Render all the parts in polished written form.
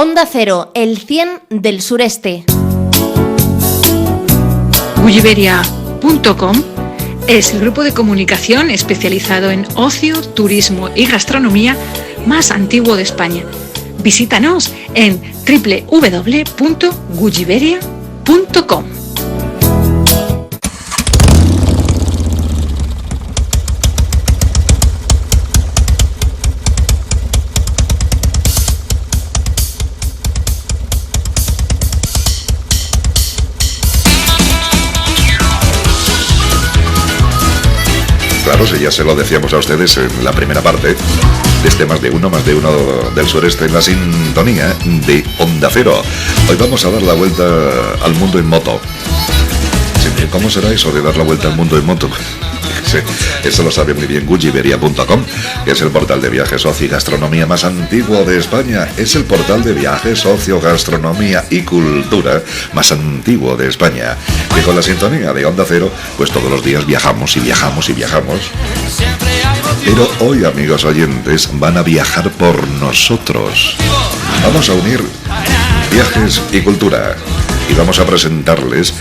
Onda Cero, el 100 del sureste. Gulliveria.com es el grupo de comunicación especializado en ocio, turismo y gastronomía más antiguo de España. Visítanos en www.gulliveria.com. Claro, si ya se lo decíamos a ustedes en la primera parte de este más de uno del sureste en la sintonía de Onda Cero. Hoy vamos a dar la vuelta al mundo en moto. ¿Cómo será eso de dar la vuelta al mundo en moto? Sí, eso lo sabe muy bien Gulliveria.com, que es el portal de viajes, ocio y gastronomía más antiguo de España. Es el portal de viajes, ocio, gastronomía y cultura más antiguo de España. Que con la sintonía de Onda Cero, pues todos los días viajamos y viajamos y viajamos. Pero hoy, amigos oyentes, van a viajar por nosotros. Vamos a unir viajes y cultura. Y vamos a presentarles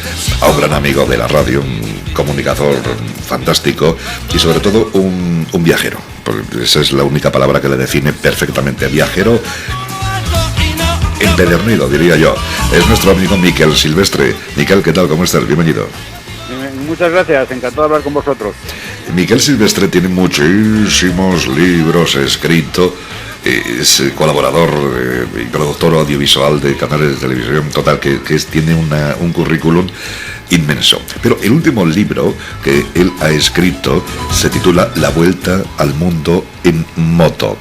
a un gran amigo de la radio, un comunicador fantástico y sobre todo un viajero. Esa es la única palabra que le define perfectamente. Viajero empedernido, diría yo. Es nuestro amigo Miquel Silvestre. Miquel, ¿qué tal? ¿Cómo estás? Bienvenido. Muchas gracias, encantado de hablar con vosotros. Miquel Silvestre tiene muchísimos libros escritos. Es colaborador y productor audiovisual de canales de televisión, total, que tiene un currículum inmenso. Pero el último libro que él ha escrito se titula La Vuelta al Mundo en Moto.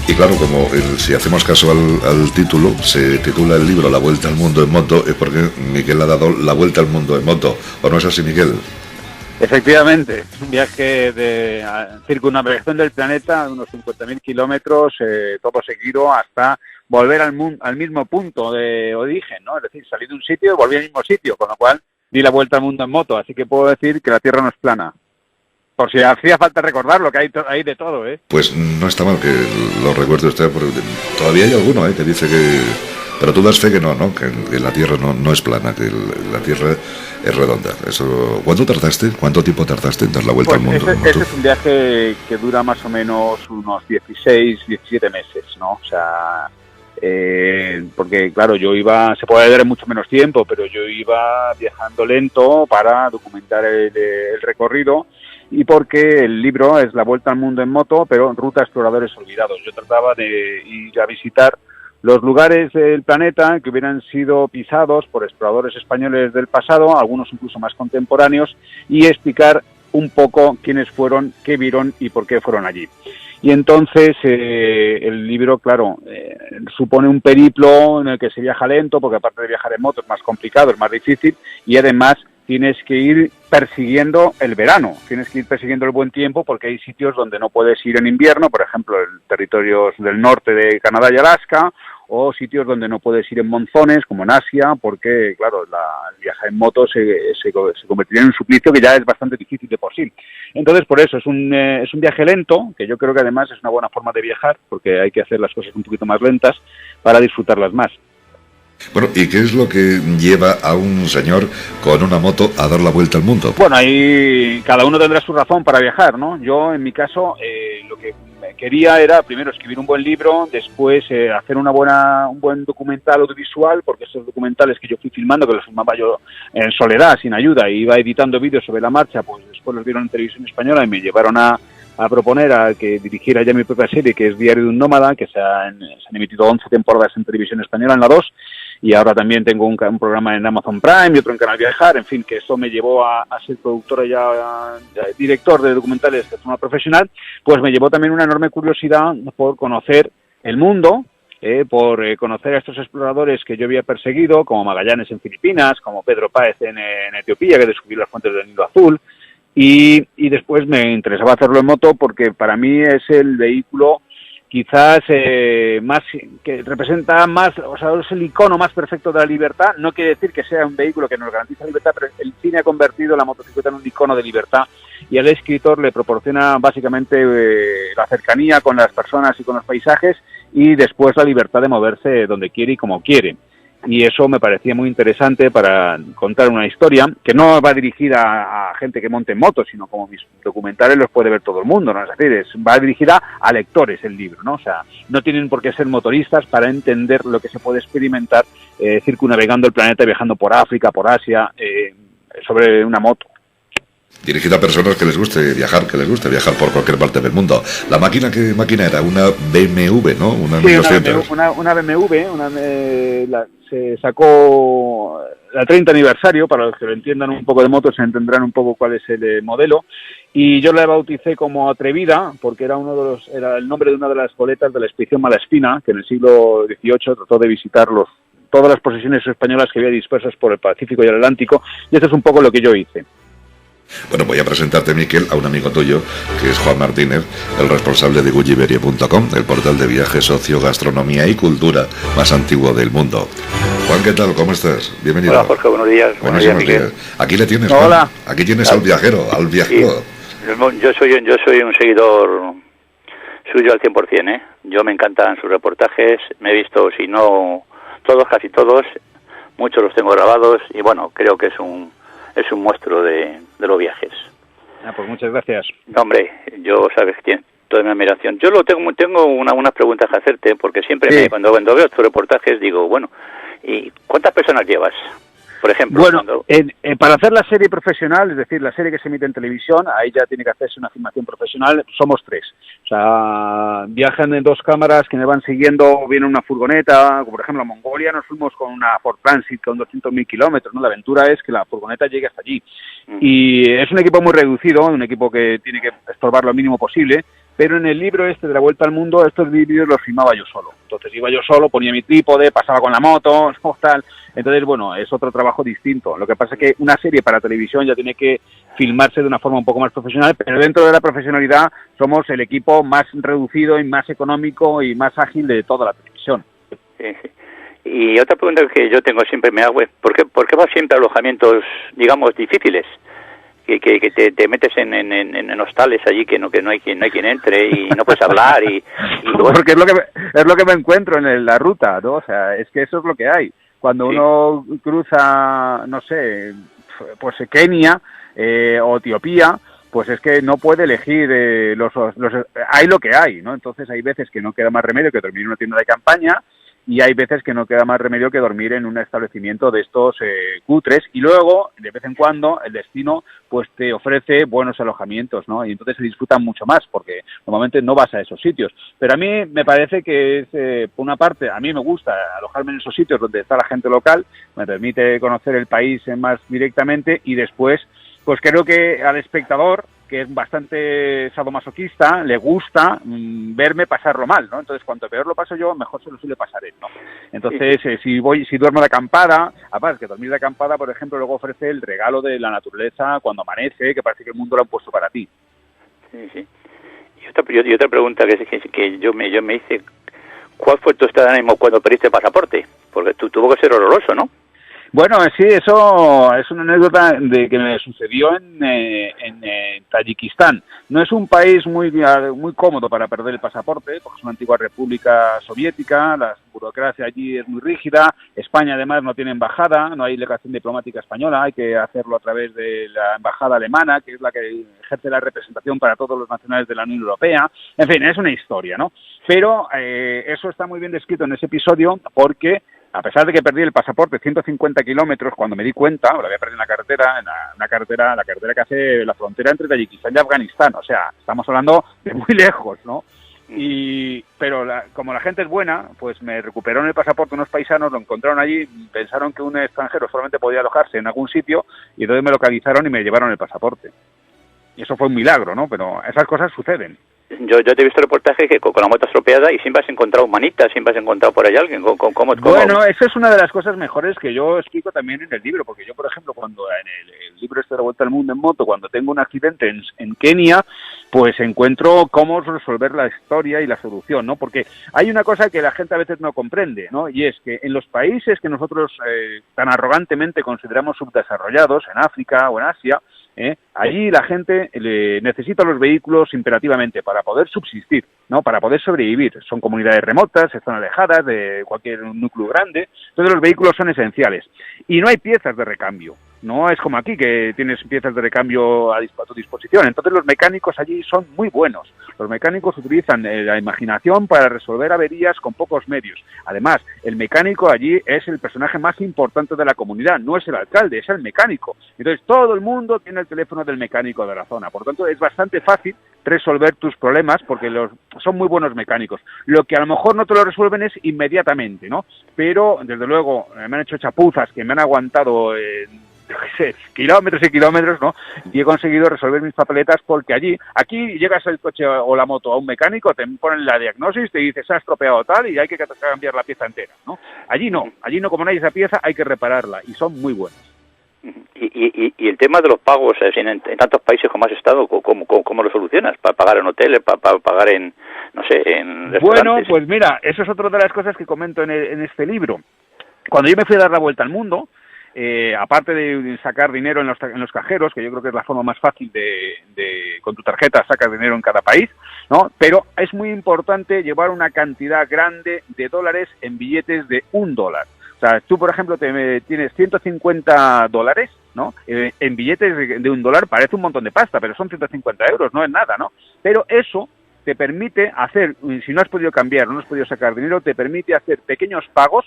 Y claro, como si hacemos caso al título, se titula el libro La Vuelta al Mundo en Moto, es porque Miquel ha dado la vuelta al mundo en moto. ¿O no es así, Miquel? Efectivamente, es un viaje de circunnavegación del planeta de unos 50.000 kilómetros, todo seguido hasta volver al mismo punto de origen, ¿no? Es decir, salí de un sitio y volví al mismo sitio, con lo cual di la vuelta al mundo en moto, así que puedo decir que la Tierra no es plana. Por si hacía falta recordarlo, que hay de todo, ¿eh? Pues no está mal que lo recuerde usted, porque todavía hay alguno que dice que... Pero tú das fe que no, que la Tierra no es plana, que la Tierra es redonda. Eso. ¿Cuánto tiempo tardaste en dar la vuelta al mundo? Ese es un viaje que dura más o menos unos 16, 17 meses, ¿no? O sea, porque claro, yo iba, se puede ver en mucho menos tiempo, pero yo iba viajando lento para documentar el recorrido y porque el libro es La Vuelta al Mundo en Moto, pero Ruta a Exploradores Olvidados. Yo trataba de ir a visitar los lugares del planeta que hubieran sido pisados por exploradores españoles del pasado, algunos incluso más contemporáneos, y explicar un poco quiénes fueron, qué vieron y por qué fueron allí. Y entonces el libro, claro, supone un periplo en el que se viaja lento, porque aparte de viajar en moto es más complicado, es más difícil, y además tienes que ir persiguiendo el verano, tienes que ir persiguiendo el buen tiempo, porque hay sitios donde no puedes ir en invierno, por ejemplo, el territorios del norte de Canadá y Alaska, o sitios donde no puedes ir en monzones, como en Asia, porque, claro, el viajar en moto se convertiría en un suplicio que ya es bastante difícil de por sí. Entonces, por eso, es un viaje lento, que yo creo que además es una buena forma de viajar, porque hay que hacer las cosas un poquito más lentas para disfrutarlas más. Bueno, ¿y qué es lo que lleva a un señor con una moto a dar la vuelta al mundo? Bueno, ahí cada uno tendrá su razón para viajar, ¿no? Yo, en mi caso, lo que quería era primero escribir un buen libro, después hacer un buen documental audiovisual, porque esos documentales que yo fui filmando, que los filmaba yo en soledad, sin ayuda, y iba editando vídeos sobre la marcha, pues después los vieron en Televisión Española y me llevaron a proponer a que dirigiera ya mi propia serie, que es Diario de un Nómada, que se han emitido 11 temporadas en Televisión Española, en la 2, y ahora también tengo un programa en Amazon Prime y otro en Canal Viajar, en fin, que esto me llevó a ser productor y director de documentales de forma profesional, pues me llevó también una enorme curiosidad por conocer el mundo, por conocer a estos exploradores que yo había perseguido, como Magallanes en Filipinas, como Pedro Páez en Etiopía, que descubrió las fuentes del Nilo Azul, y después me interesaba hacerlo en moto porque para mí es el vehículo quizás más que representa más, o sea, es el icono más perfecto de la libertad. No quiere decir que sea un vehículo que nos garantiza libertad, pero el cine ha convertido la motocicleta en un icono de libertad y al escritor le proporciona básicamente la cercanía con las personas y con los paisajes y después la libertad de moverse donde quiere y como quiere. Y eso me parecía muy interesante para contar una historia que no va dirigida a gente que monte en motos, sino como mis documentales los puede ver todo el mundo, ¿no? Es decir, va dirigida a lectores el libro, ¿no? O sea, no tienen por qué ser motoristas para entender lo que se puede experimentar circunnavegando el planeta, viajando por África, por Asia, sobre una moto. Dirigida a personas que les guste viajar por cualquier parte del mundo. ¿La máquina qué máquina era? Una BMW, ¿no? Una 1200. Una BMW, se sacó el 30 aniversario, para los que lo entiendan un poco de motos se entenderán un poco cuál es el modelo, y yo la bauticé como Atrevida porque era el nombre de una de las goletas de la expedición Malaspina, que en el siglo XVIII trató de visitar todas las posesiones españolas que había dispersas por el Pacífico y el Atlántico, y eso es un poco lo que yo hice. Bueno, voy a presentarte, Miquel, a un amigo tuyo, que es Juan Martínez, el responsable de gulliverio.com, el portal de viajes, ocio, gastronomía y cultura más antiguo del mundo. Juan, ¿qué tal? ¿Cómo estás? Bienvenido. Hola, Jorge, buenos días. Buenos días. Aquí le tienes, Juan. Hola. Aquí tienes al viajero, al viajero. Sí. Yo soy un seguidor suyo al 100%, ¿eh? Yo me encantan sus reportajes, me he visto, si no todos, casi todos, muchos los tengo grabados, y bueno, creo que es un monstruo de los viajes. Pues muchas gracias. No, hombre, yo sabes que tiene toda mi admiración. Yo tengo unas preguntas que hacerte, porque siempre cuando veo tus reportajes digo, bueno, ¿y cuántas personas llevas? Por ejemplo, bueno, para hacer la serie profesional, es decir, la serie que se emite en televisión, ahí ya tiene que hacerse una filmación profesional, somos 3. O sea, viajan en 2 cámaras que me van siguiendo, viene una furgoneta, por ejemplo, a Mongolia nos fuimos con una Ford Transit con 200.000 kilómetros, ¿no? La aventura es que la furgoneta llegue hasta allí. Y es un equipo muy reducido, un equipo que tiene que estorbar lo mínimo posible, pero en el libro de la Vuelta al Mundo, estos vídeos los filmaba yo solo. Entonces iba yo solo, ponía mi trípode, pasaba con la moto, tal. Entonces, bueno, es otro trabajo distinto. Lo que pasa es que una serie para televisión ya tiene que filmarse de una forma un poco más profesional, pero dentro de la profesionalidad somos el equipo más reducido y más económico y más ágil de toda la televisión. Sí. Y otra pregunta que yo tengo siempre me hago es, ¿por qué vas siempre a alojamientos, digamos, difíciles? Que te metes en hostales allí que no hay quien entre y no puedes hablar y luego... Porque es lo que me encuentro en la ruta, ¿no? O sea, es que eso es lo que hay. Cuando uno cruza, no sé, pues Kenia o Etiopía, pues es que no puede elegir hay lo que hay, ¿no? Entonces hay veces que no queda más remedio que dormir en una tienda de campaña, y hay veces que no queda más remedio que dormir en un establecimiento de estos cutres, y luego, de vez en cuando, el destino pues te ofrece buenos alojamientos, ¿no? Y entonces se disfrutan mucho más, porque normalmente no vas a esos sitios. Pero a mí me parece que es, por una parte, a mí me gusta alojarme en esos sitios donde está la gente local, me permite conocer el país más directamente, y después, pues creo que al espectador, que es bastante sadomasoquista, le gusta verme pasarlo mal, ¿no? Entonces, cuanto peor lo paso yo, mejor se lo suele pasar él, ¿no? Entonces, si duermo de acampada, aparte que dormir de acampada, por ejemplo, luego ofrece el regalo de la naturaleza cuando amanece, que parece que el mundo lo ha puesto para ti. Sí. Y otra pregunta que yo me hice, ¿cuál fue tu estado de ánimo cuando perdiste el pasaporte? Porque tuvo que ser horroroso, ¿no? Bueno, sí, eso es una anécdota de que me sucedió en Tayikistán. No es un país muy cómodo para perder el pasaporte, porque es una antigua república soviética, la burocracia allí es muy rígida, España además no tiene embajada, no hay delegación diplomática española, hay que hacerlo a través de la embajada alemana, que es la que ejerce la representación para todos los nacionales de la Unión Europea. En fin, es una historia, ¿no? Pero eso está muy bien descrito en ese episodio, porque a pesar de que perdí el pasaporte 150 kilómetros, cuando me di cuenta, lo había perdido en la carretera que hace la frontera entre Tayikistán y Afganistán, o sea, estamos hablando de muy lejos, ¿no? Pero como la gente es buena, pues me recuperaron el pasaporte unos paisanos, lo encontraron allí, pensaron que un extranjero solamente podía alojarse en algún sitio, y entonces me localizaron y me llevaron el pasaporte. Y eso fue un milagro, ¿no? Pero esas cosas suceden. Yo te he visto reportajes que con la moto estropeada y siempre has encontrado humanitas, siempre has encontrado por ahí alguien. ¿Cómo? Bueno, esa es una de las cosas mejores que yo explico también en el libro, porque yo, por ejemplo, cuando en el libro de la Vuelta al Mundo en moto, cuando tengo un accidente en Kenia, pues encuentro cómo resolver la historia y la solución, ¿no? Porque hay una cosa que la gente a veces no comprende, ¿no? Y es que en los países que nosotros tan arrogantemente consideramos subdesarrollados, en África o en Asia, Allí la gente necesita los vehículos imperativamente para poder subsistir, ¿no? Para poder sobrevivir. Son comunidades remotas, están alejadas de cualquier núcleo grande, entonces los vehículos son esenciales. Y no hay piezas de recambio. No es como aquí, que tienes piezas de recambio a tu disposición. Entonces los mecánicos allí son muy buenos. Los mecánicos utilizan la imaginación para resolver averías con pocos medios. Además, el mecánico allí es el personaje más importante de la comunidad. No es el alcalde, es el mecánico. Entonces todo el mundo tiene el teléfono del mecánico de la zona. Por lo tanto, es bastante fácil resolver tus problemas porque son muy buenos mecánicos. Lo que a lo mejor no te lo resuelven es inmediatamente, ¿no? Pero, desde luego, me han hecho chapuzas que me han aguantado kilómetros y kilómetros, ¿no? Y he conseguido resolver mis papeletas porque aquí llegas el coche o la moto a un mecánico, te ponen la diagnosis, te dice se ha estropeado tal y hay que cambiar la pieza entera, ¿no? Allí no, como no hay esa pieza hay que repararla y son muy buenos. Y el tema de los pagos, en tantos países como has estado, ¿cómo lo solucionas? ¿Para pagar en hoteles? ¿Para pagar en, no sé, en restaurantes? Bueno, pues mira, eso es otra de las cosas que comento en este libro. Cuando yo me fui a dar la vuelta al mundo, aparte de sacar dinero en los cajeros, que yo creo que es la forma más fácil de con tu tarjeta sacas dinero en cada país, ¿no? Pero es muy importante llevar una cantidad grande de dólares en billetes de $1. O sea, tú, por ejemplo, tienes $150, ¿no? En billetes de $1 parece un montón de pasta, pero son 150 euros, no es nada, ¿no? Pero eso te permite hacer, si no has podido cambiar, no has podido sacar dinero, te permite hacer pequeños pagos,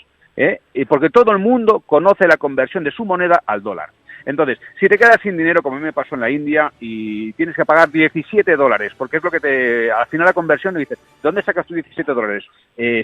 y porque todo el mundo conoce la conversión de su moneda al dólar. Entonces, si te quedas sin dinero, como a mí me pasó en la India, y tienes que pagar $17, porque es lo que al final la conversión, le dices, ¿dónde sacas tus $17?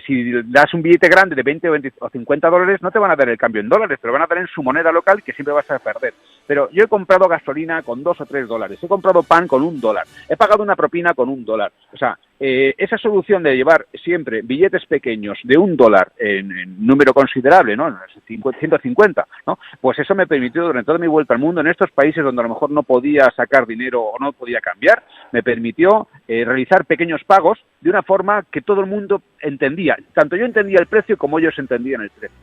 Si das un billete grande de 20 o $50, no te van a dar el cambio en dólares, te lo van a dar en su moneda local, que siempre vas a perder. Pero yo he comprado gasolina con $2 o $3, he comprado pan con $1, he pagado una propina con $1. O sea, esa solución de llevar siempre billetes pequeños de $1 en número considerable, ¿no? 150, ¿no? Pues eso me permitió durante toda mi vuelta al mundo, en estos países donde a lo mejor no podía sacar dinero o no podía cambiar, me permitió realizar pequeños pagos de una forma que todo el mundo entendía. Tanto yo entendía el precio como ellos entendían el precio.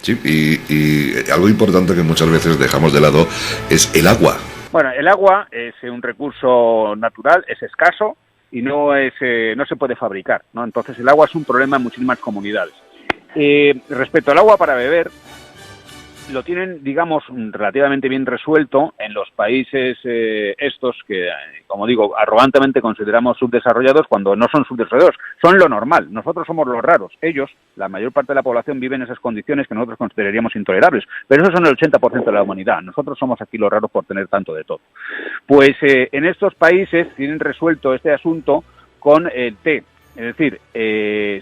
Sí, y algo importante que muchas veces dejamos de lado es el agua. Bueno, el agua es un recurso natural, es escaso y no se puede fabricar, ¿no? Entonces el agua es un problema en muchísimas comunidades. Respecto al agua para beber, lo tienen, digamos, relativamente bien resuelto en los países estos que, como digo, arrogantemente consideramos subdesarrollados cuando no son subdesarrollados, son lo normal. Nosotros somos los raros. Ellos, la mayor parte de la población, vive en esas condiciones que nosotros consideraríamos intolerables, pero esos son el 80% de la humanidad. Nosotros somos aquí los raros por tener tanto de todo. Pues en estos países tienen resuelto este asunto con el té. Es decir,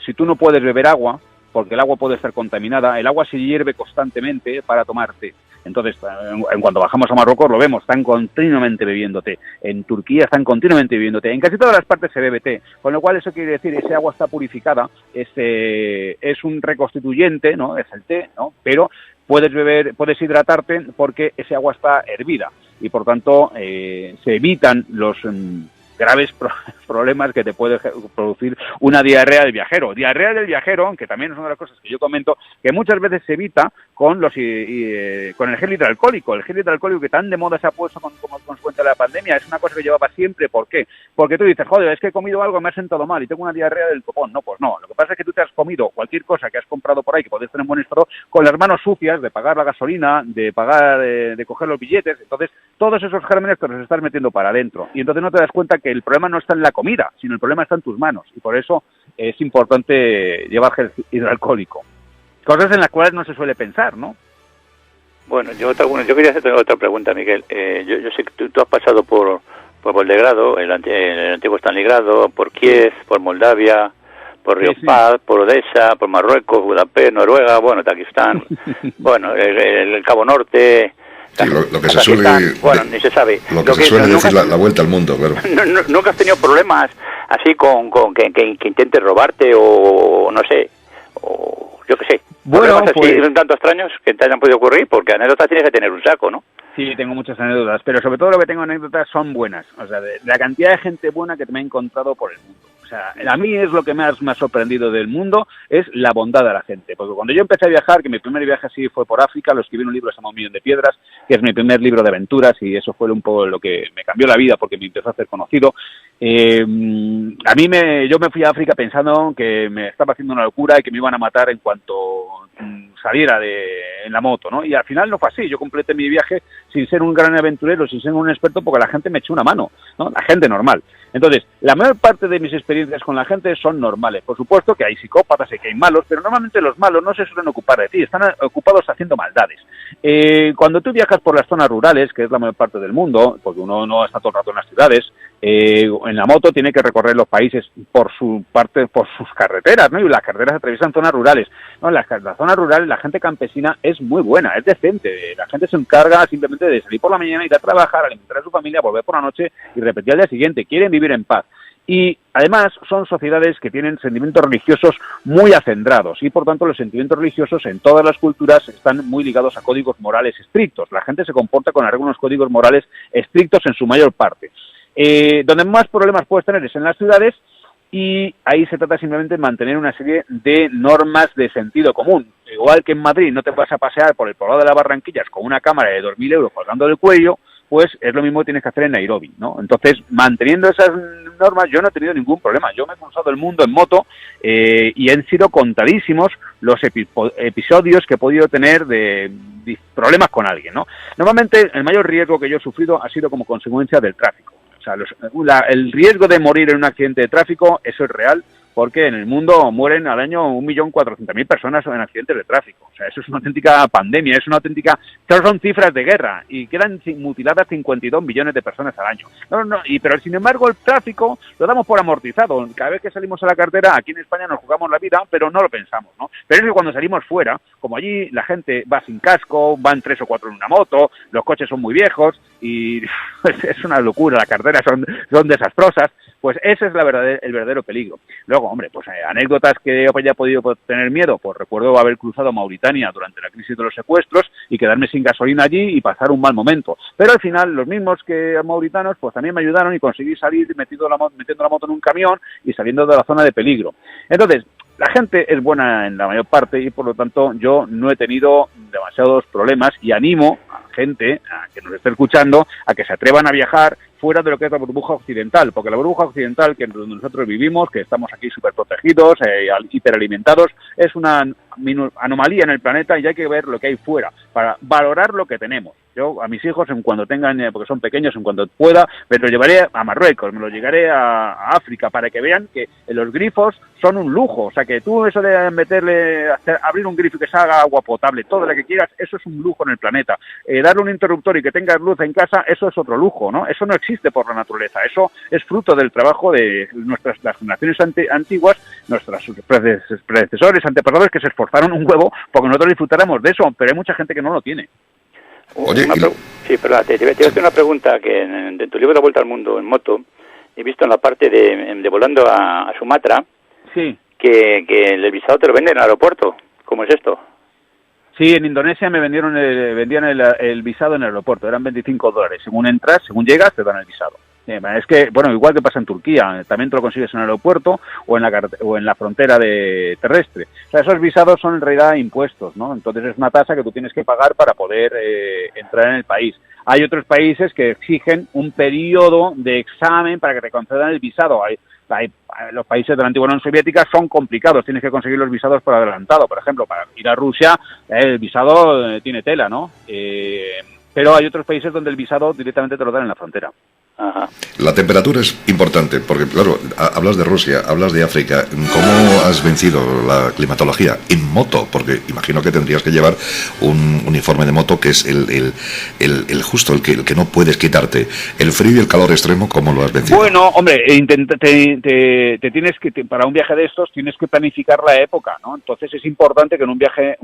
si tú no puedes beber agua, porque el agua puede estar contaminada, el agua se hierve constantemente para tomar té. Entonces, en cuanto bajamos a Marruecos lo vemos, están continuamente bebiendo té. En Turquía están continuamente bebiendo té. En casi todas las partes se bebe té, con lo cual eso quiere decir ese agua está purificada, es un reconstituyente, ¿no? Es el té, ¿no? Pero puedes hidratarte porque ese agua está hervida y por tanto se evitan los graves problemas que te puede producir una diarrea del viajero. Diarrea del viajero, que también es una de las cosas que yo comento, que muchas veces se evita con el gel hidroalcohólico. El gel hidroalcohólico que tan de moda se ha puesto como consecuencia de la pandemia es una cosa que llevaba siempre. ¿Por qué? Porque tú dices, joder, es que he comido algo, me ha sentado mal y tengo una diarrea del copón. No, pues no. Lo que pasa es que tú te has comido cualquier cosa que has comprado por ahí que podés tener en buen estado con las manos sucias de pagar la gasolina, de pagar, de coger los billetes. Entonces, todos esos gérmenes te los estás metiendo para adentro. Y entonces no te das cuenta que el problema no está en la comida, sino el problema está en tus manos. Y por eso es importante llevar gel hidroalcohólico. Cosas en las cuales no se suele pensar, ¿no? Bueno, yo quería hacerte otra pregunta, Miguel. Yo sé que tú has pasado por Belgrado, el antiguo Stalingrado, por Kiev, por Moldavia, por Río Paz, por Odessa, por Marruecos, Budapest, Noruega, bueno, Takistán, bueno, el Cabo Norte. Sí, lo que se suele... Bueno, ni se sabe. Lo que se suele decir la vuelta al mundo, claro. ¿Nunca has tenido problemas así con que intentes robarte o no sé, o yo qué sé? Bueno, así, pues... tanto extraños que te hayan podido ocurrir, porque anécdotas tienes que tener un saco, ¿no? Sí, tengo muchas anécdotas, pero sobre todo lo que tengo anécdotas son buenas. O sea, de la cantidad de gente buena que me he encontrado por el mundo. O sea, a mí es lo que más me ha sorprendido del mundo, es la bondad de la gente. Porque cuando yo empecé a viajar, que mi primer viaje así fue por África, lo escribí en un libro que se llama Un Millón de Piedras, que es mi primer libro de aventuras, y eso fue un poco lo que me cambió la vida porque me empezó a hacer conocido. Yo me fui a África pensando que me estaba haciendo una locura y que me iban a matar en cuanto saliera en la moto, ¿no? Y al final no fue así. Yo completé mi viaje sin ser un gran aventurero, sin ser un experto, porque la gente me echó una mano, ¿no? La gente normal. Entonces, la mayor parte de mis experiencias con la gente son normales. Por supuesto que hay psicópatas y que hay malos, pero normalmente los malos no se suelen ocupar de ti, están ocupados haciendo maldades. Cuando tú viajas por las zonas rurales, que es la mayor parte del mundo, porque uno no está todo el rato en las ciudades, en la moto tiene que recorrer los países por su parte, por sus carreteras, ¿no? Y las carreteras atraviesan zonas rurales. No, en las zonas rurales la gente campesina es muy buena, es decente. La gente se encarga simplemente de salir por la mañana, ir a trabajar, alimentar a su familia, volver por la noche y repetir al día siguiente. Quieren vivir en paz. Y además son sociedades que tienen sentimientos religiosos muy acendrados y por tanto los sentimientos religiosos en todas las culturas están muy ligados a códigos morales estrictos. La gente se comporta con algunos códigos morales estrictos en su mayor parte. Donde más problemas puedes tener es en las ciudades, y ahí se trata simplemente de mantener una serie de normas de sentido común. Igual que en Madrid no te vas a pasear por el poblado de las Barranquillas con una cámara de 2.000 euros colgando del cuello, pues es lo mismo que tienes que hacer en Nairobi, ¿no? Entonces, manteniendo esas normas, yo no he tenido ningún problema. Yo me he cruzado el mundo en moto y han sido contadísimos los episodios que he podido tener de problemas con alguien, ¿no? Normalmente, el mayor riesgo que yo he sufrido ha sido como consecuencia del tráfico. O sea, el riesgo de morir en un accidente de tráfico, eso es real, porque en el mundo mueren al año 1.400.000 personas en accidentes de tráfico. O sea, eso es una auténtica pandemia, es una auténtica... Son cifras de guerra, y quedan mutiladas 52 millones de personas al año. Pero sin embargo el tráfico lo damos por amortizado. Cada vez que salimos a la carretera, aquí en España nos jugamos la vida, pero no lo pensamos, ¿no? Pero es que cuando salimos fuera, como allí la gente va sin casco, van 3 o 4 en una moto, los coches son muy viejos, y es una locura, las carreteras son desastrosas, pues ese es el verdadero peligro. Luego, hombre, pues anécdotas que haya podido tener miedo, pues recuerdo haber cruzado Mauritania durante la crisis de los secuestros y quedarme sin gasolina allí y pasar un mal momento. Pero al final, los mismos que mauritanos, pues también me ayudaron y conseguí salir metiendo la moto en un camión y saliendo de la zona de peligro. Entonces, la gente es buena en la mayor parte y por lo tanto yo no he tenido demasiados problemas, y animo a la gente a que nos esté escuchando a que se atrevan a viajar fuera de lo que es la burbuja occidental, porque la burbuja occidental que donde nosotros vivimos, que estamos aquí súper protegidos, hiperalimentados, es una anomalía en el planeta y hay que ver lo que hay fuera para valorar lo que tenemos. Yo a mis hijos, en cuando tengan, porque son pequeños, en cuanto pueda, me los llevaré a Marruecos, me los llevaré a África, para que vean que los grifos son un lujo. O sea, que tú eso de abrir un grifo y que salga agua potable, todo lo que quieras, eso es un lujo en el planeta. Darle un interruptor y que tengas luz en casa, eso es otro lujo, ¿no? Eso no existe por la naturaleza. Eso es fruto del trabajo de las generaciones antiguas, nuestros predecesores, antepasados, que se esforzaron un huevo porque nosotros disfrutáramos de eso, pero hay mucha gente que no lo tiene. Oye, sí, pero te voy a hacer una pregunta que en tu libro La Vuelta al Mundo en moto he visto en la parte de volando a Sumatra, sí, que el visado te lo venden en el aeropuerto. ¿Cómo es esto? Sí, en Indonesia me vendían el visado en el aeropuerto, eran $25. Según llegas, te dan el visado. Es que, bueno, igual que pasa en Turquía, también te lo consigues en el aeropuerto o en la frontera terrestre. O sea, esos visados son en realidad impuestos, ¿no? Entonces es una tasa que tú tienes que pagar para poder entrar en el país. Hay otros países que exigen un periodo de examen para que te concedan el visado. Los países de la antigua Unión Soviética son complicados, tienes que conseguir los visados por adelantado. Por ejemplo, para ir a Rusia, el visado tiene tela, ¿no? Pero hay otros países donde el visado directamente te lo dan en la frontera. Ajá. La temperatura es importante, porque claro, hablas de Rusia, hablas de África. ¿Cómo has vencido la climatología? En moto, porque imagino que tendrías que llevar un uniforme de moto que es el justo, el que no puedes quitarte. El frío y el calor extremo, ¿cómo lo has vencido? Bueno, hombre, te tienes que, para un viaje de estos tienes que planificar la época, ¿no? Entonces es importante que en un viaje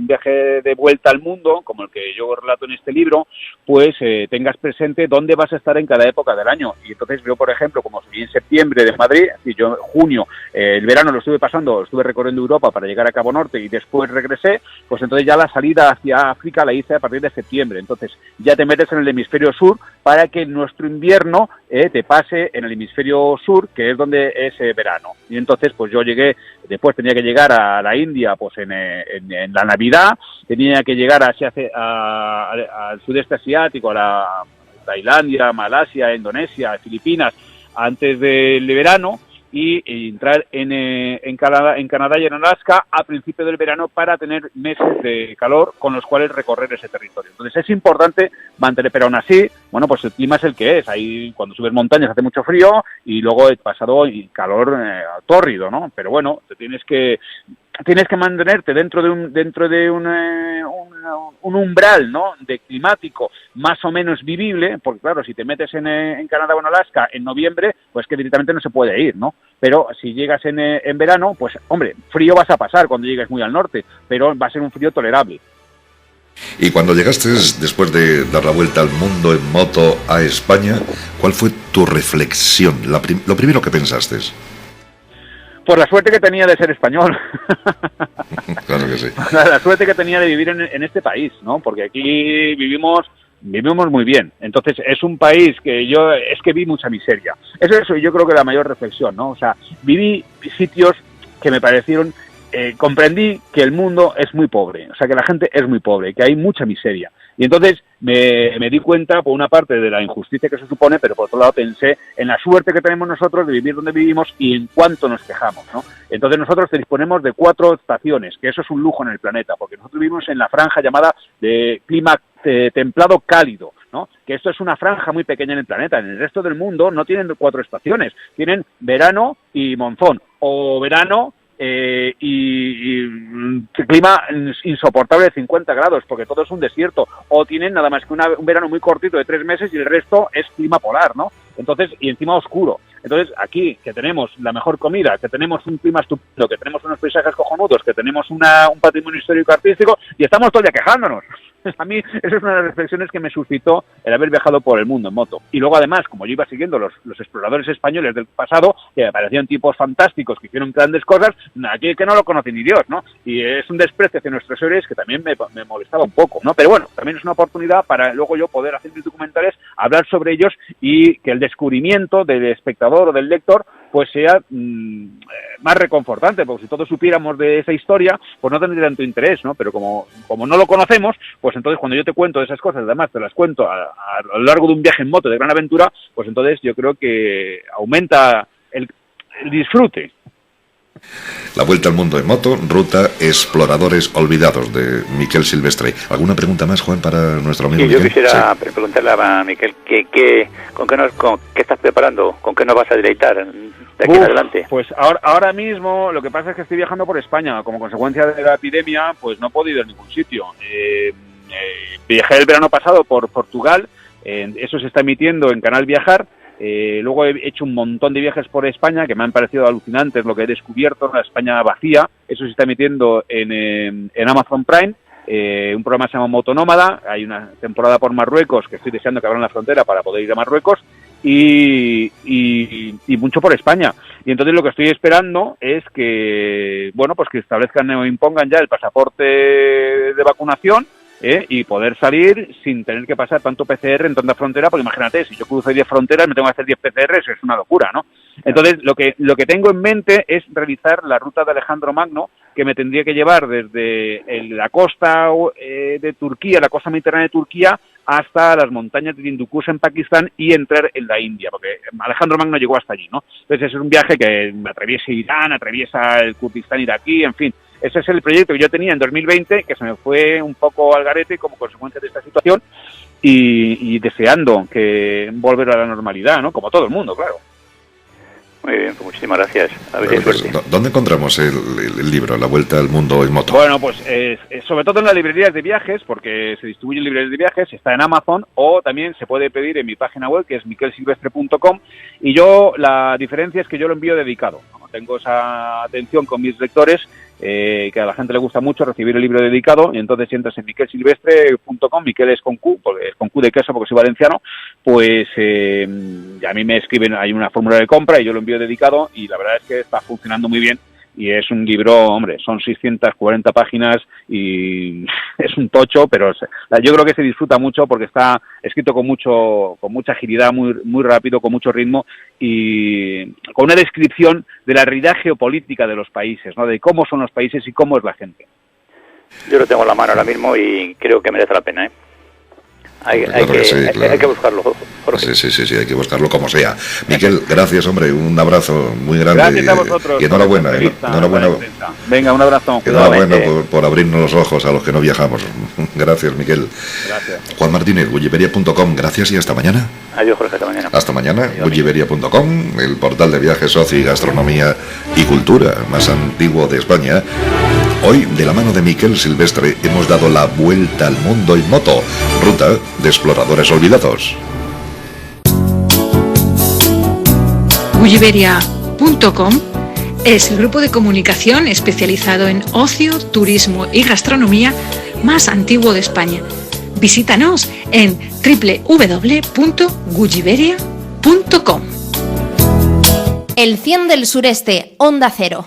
de vuelta al mundo, como el que yo relato en este libro, pues tengas presente dónde vas a estar en cada época del año. año. Y entonces yo, por ejemplo, como subí en septiembre de Madrid, es decir, yo junio, el verano lo estuve recorriendo Europa para llegar a Cabo Norte y después regresé, pues entonces ya la salida hacia África la hice a partir de septiembre. Entonces ya te metes en el hemisferio sur para que nuestro invierno te pase en el hemisferio sur, que es donde es verano. Y entonces pues yo después tenía que llegar a la India pues en la Navidad, tenía que llegar al sudeste asiático, a la Tailandia, Malasia, Indonesia, Filipinas, antes del verano, y entrar en Canadá y en Alaska a principio del verano para tener meses de calor con los cuales recorrer ese territorio. Entonces es importante mantener, pero aún así, bueno, pues el clima es el que es. Ahí cuando subes montañas hace mucho frío y luego he pasado calor tórrido, ¿no? Pero bueno, tienes que mantenerte dentro de un umbral, ¿no?, de climático más o menos vivible, porque claro, si te metes en Canadá o en Alaska en noviembre, pues que directamente no se puede ir, ¿no? Pero si llegas en verano, pues hombre, frío vas a pasar cuando llegues muy al norte, pero va a ser un frío tolerable. Y cuando llegaste, después de dar la vuelta al mundo en moto a España, ¿cuál fue tu reflexión? Lo primero que pensaste. Por la suerte que tenía de ser español. Claro que sí. La suerte que tenía de vivir en este país, ¿no? Porque aquí vivimos muy bien. Entonces, es un país que vi mucha miseria. Eso yo creo que la mayor reflexión, ¿no? O sea, viví sitios que me parecieron... comprendí que el mundo es muy pobre, o sea, que la gente es muy pobre, que hay mucha miseria. Y entonces me di cuenta, por una parte, de la injusticia que se supone, pero por otro lado pensé en la suerte que tenemos nosotros de vivir donde vivimos y en cuánto nos quejamos, ¿no? Entonces nosotros disponemos de 4 estaciones, que eso es un lujo en el planeta, porque nosotros vivimos en la franja llamada de clima templado cálido, ¿no? Que esto es una franja muy pequeña en el planeta. En el resto del mundo no tienen 4 estaciones, tienen verano y monzón, o verano y clima insoportable de 50 grados, porque todo es un desierto, o tienen nada más que un verano muy cortito de 3 meses y el resto es clima polar, ¿no? Entonces, y encima oscuro. Entonces, aquí, que tenemos la mejor comida, que tenemos un clima estupendo, que tenemos unos paisajes cojonudos, que tenemos un patrimonio histórico artístico, y estamos todo el día quejándonos. A mí, esa es una de las reflexiones que me suscitó el haber viajado por el mundo en moto. Y luego, además, como yo iba siguiendo los exploradores españoles del pasado, que me parecían tipos fantásticos, que hicieron grandes cosas, aquí que no lo conoce ni Dios, ¿no? Y es un desprecio hacia nuestros héroes que también me molestaba un poco, ¿no? Pero bueno, también es una oportunidad para luego yo poder hacer mis documentales, hablar sobre ellos y que el descubrimiento del espectador o del lector pues sea más reconfortante, porque si todos supiéramos de esa historia, pues no tendría tanto interés, ¿no? Pero como no lo conocemos, pues entonces cuando yo te cuento esas cosas, además te las cuento a lo largo de un viaje en moto de gran aventura, pues entonces yo creo que aumenta el disfrute. La vuelta al mundo en moto, ruta Exploradores Olvidados, de Miquel Silvestre. ¿Alguna pregunta más, Juan, para nuestro amigo Miquel? Yo quisiera preguntarle a Miquel, ¿qué estás preparando? ¿Con qué nos vas a deleitar de aquí en adelante? Pues ahora mismo lo que pasa es que estoy viajando por España. Como consecuencia de la epidemia, pues no he podido ir a ningún sitio. Viajé el verano pasado por Portugal, eso se está emitiendo en Canal Viajar. Luego he hecho un montón de viajes por España que me han parecido alucinantes lo que he descubierto, la España vacía. Eso se está emitiendo en Amazon Prime. Un programa se llama Motonómada. Hay una temporada por Marruecos que estoy deseando que abran la frontera para poder ir a Marruecos y mucho por España. Y entonces lo que estoy esperando es que, bueno, pues que establezcan o impongan ya el pasaporte de vacunación, y poder salir sin tener que pasar tanto PCR en tanta frontera, porque imagínate, si yo cruzo 10 fronteras me tengo que hacer 10 PCR, eso es una locura, ¿no? Entonces, lo que tengo en mente es realizar la ruta de Alejandro Magno, que me tendría que llevar desde la costa de Turquía, la costa mediterránea de Turquía, hasta las montañas de Hindukush en Pakistán y entrar en la India, porque Alejandro Magno llegó hasta allí, ¿no? Entonces, es un viaje que atraviesa Irán, atraviesa el Kurdistán iraquí, en fin. Ese es el proyecto que yo tenía en 2020, que se me fue un poco al garete como consecuencia de esta situación y deseando que volver a la normalidad, ¿no? Como todo el mundo, claro. Muy bien, pues muchísimas gracias. A ver si hay suerte. ¿Dónde encontramos el libro, La Vuelta al Mundo en Moto? Bueno, pues sobre todo en las librerías de viajes, porque se distribuyen librerías de viajes, está en Amazon, o también se puede pedir en mi página web, que es miquelsilvestre.com, y la diferencia es que yo lo envío dedicado, ¿no? Tengo esa atención con mis lectores que a la gente le gusta mucho recibir el libro dedicado, y entonces si entras en miquelsilvestre.com, Miquel es con Q, porque es con Q de queso porque soy valenciano, pues y a mí me escriben, hay una fórmula de compra y yo lo envío dedicado, y la verdad es que está funcionando muy bien. Y es un libro, hombre, son 640 páginas y es un tocho, pero yo creo que se disfruta mucho porque está escrito con mucha agilidad, muy rápido, con mucho ritmo y con una descripción de la realidad geopolítica de los países, ¿no? De cómo son los países y cómo es la gente. Yo lo tengo en la mano ahora mismo y creo que merece la pena, ¿eh? Hay que buscarlo, Jorge. Sí, hay que buscarlo como sea. Miquel, gracias, hombre, un abrazo muy grande. Gracias a vosotros. Y enhorabuena. Enhorabuena. Venga, un abrazo. Enhorabuena por abrirnos los ojos a los que no viajamos. Gracias, Miquel. Gracias. Juan Martínez, gulliveria.com, gracias y hasta mañana. Adiós, Jorge, hasta mañana. Hasta mañana, gulliveria.com, el portal de viajes, ocio y gastronomía y cultura más antiguo de España. Hoy, de la mano de Miquel Silvestre, hemos dado la vuelta al mundo en moto, ruta de exploradores olvidados. Gulliveria.com es el grupo de comunicación especializado en ocio, turismo y gastronomía más antiguo de España. Visítanos en www.gulliveria.com. El 100 del sureste, Onda Cero.